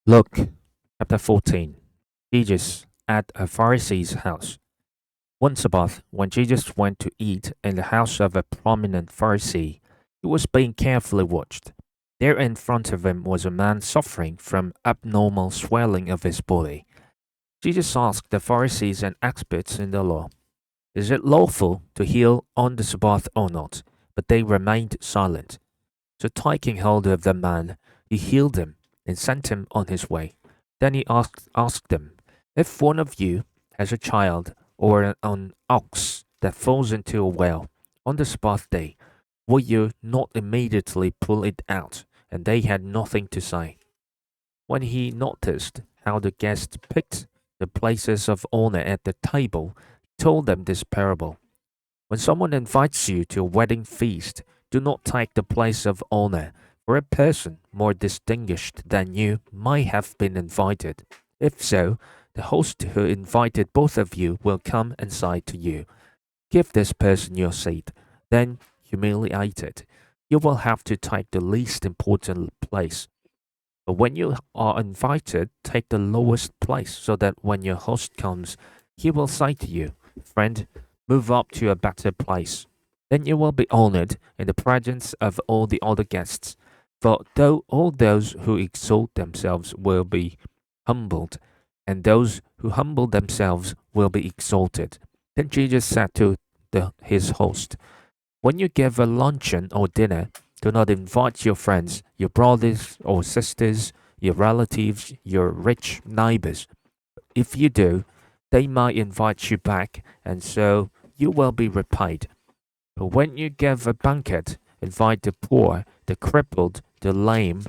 Luke chapter 14. Jesus at a Pharisee's house. One Sabbath, when Jesus went to eat in the house of a prominent Pharisee, he was being carefully watched. There in front of him was a man suffering from abnormal swelling of his body. Jesus asked the Pharisees and experts in the law, "Is it lawful to heal on the Sabbath or not?" But they remained silent. So taking hold of the man, he healed him and sent him on his way. Then he asked them, "If one of you has a child or an ox that falls into a well on the Sabbath day, will you not immediately pull it out?" And they had nothing to say. When he noticed how the guests picked the places of honor at the table, he told them this parable. When someone invites you to a wedding feast, do not take the place of honor, for a person more distinguished than you might have been invited. If so, the host who invited both of you will come and say to you, "Give this person your seat." Then, humiliated, you will have to take the least important place. But when you are invited, take the lowest place, so that when your host comes, he will say to you, "Friend, move up to a better place." Then you will be honored in the presence of all the other guests. For though all those who exalt themselves will be humbled, and those who humble themselves will be exalted. Then Jesus said to his host, "When you give a luncheon or dinner, do not invite your friends, your brothers or sisters, your relatives, your rich neighbors. If you do, they might invite you back, and so you will be repaid. But when you give a banquet, invite the poor, the crippled, the lame,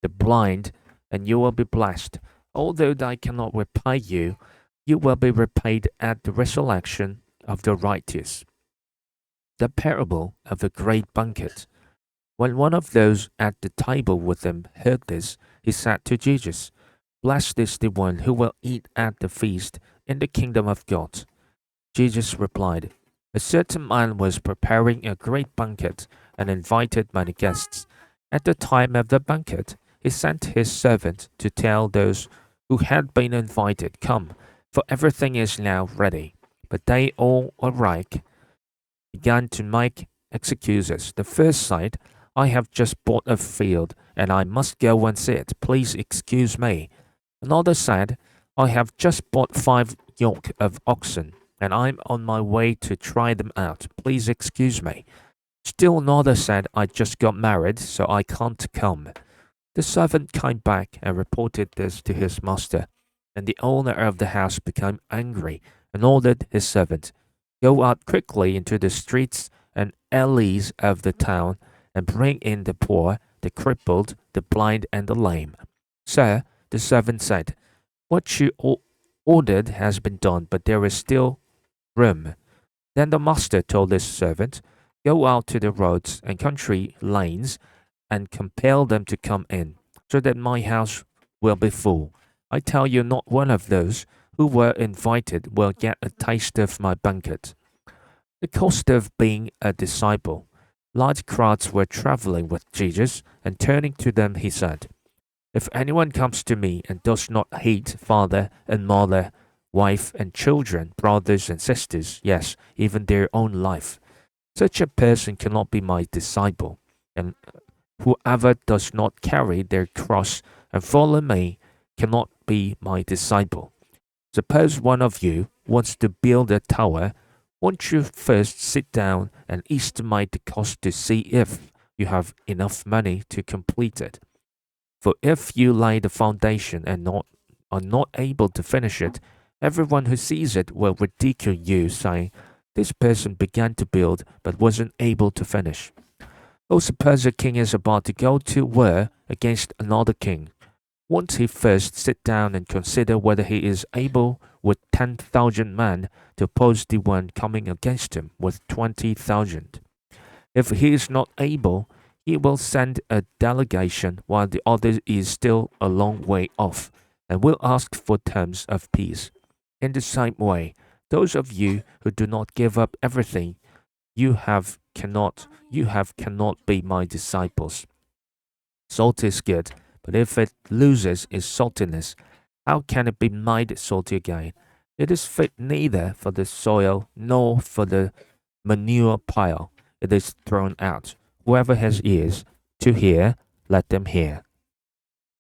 the blind, and you will be blessed. Although they cannot repay you, you will be repaid at the resurrection of the righteous." The parable of the great banquet. When one of those at the table with him heard this, he said to Jesus, "Blessed is the one who will eat at the feast in the kingdom of God." Jesus replied, "A certain man was preparing a great banquet and invited many guests. At the time of the banquet, he sent his servant to tell those who had been invited, 'Come, for everything is now ready.' But they all alike began to make excuses. The first said, 'I have just bought a field, and I must go and see it. Please excuse me.' Another said, 'I have just bought 5 yoke of oxen, and I'm on my way to try them out. Please excuse me.' Still another said, 'I just got married, so I can't come.' The servant came back and reported this to his master, and the owner of the house became angry and ordered his servant, 'Go out quickly into the streets and alleys of the town and bring in the poor, the crippled, the blind, and the lame.' 'Sir,' the servant said, 'what you ordered has been done, but there is still room.' Then the master told his servant, 'Go out to the roads and country lanes and compel them to come in, so that my house will be full. I tell you, not one of those who were invited will get a taste of my banquet.'" The cost of being a disciple. Large crowds were traveling with Jesus, and turning to them, he said, "If anyone comes to me and does not hate father and mother, wife and children, brothers and sisters, yes, even their own life, such a person cannot be my disciple. And whoever does not carry their cross and follow me cannot be my disciple. Suppose one of you wants to build a tower. Won't you first sit down and estimate the cost to see if you have enough money to complete it? For if you lay the foundation and are not able to finish it, everyone who sees it will ridicule you, saying, 'This person began to build but wasn't able to finish.' Or suppose a king is about to go to war against another king. Won't he first sit down and consider whether he is able with 10,000 men to oppose the one coming against him with 20,000? If he is not able, he will send a delegation while the other is still a long way off, and will ask for terms of peace. In the same way, those of you who do not give up everything you have cannot be my disciples. Salt is good, But if it loses its saltiness, how can it be made salty again? It is fit neither for the soil nor for the manure pile. It is thrown out. Whoever has ears to hear, let them hear.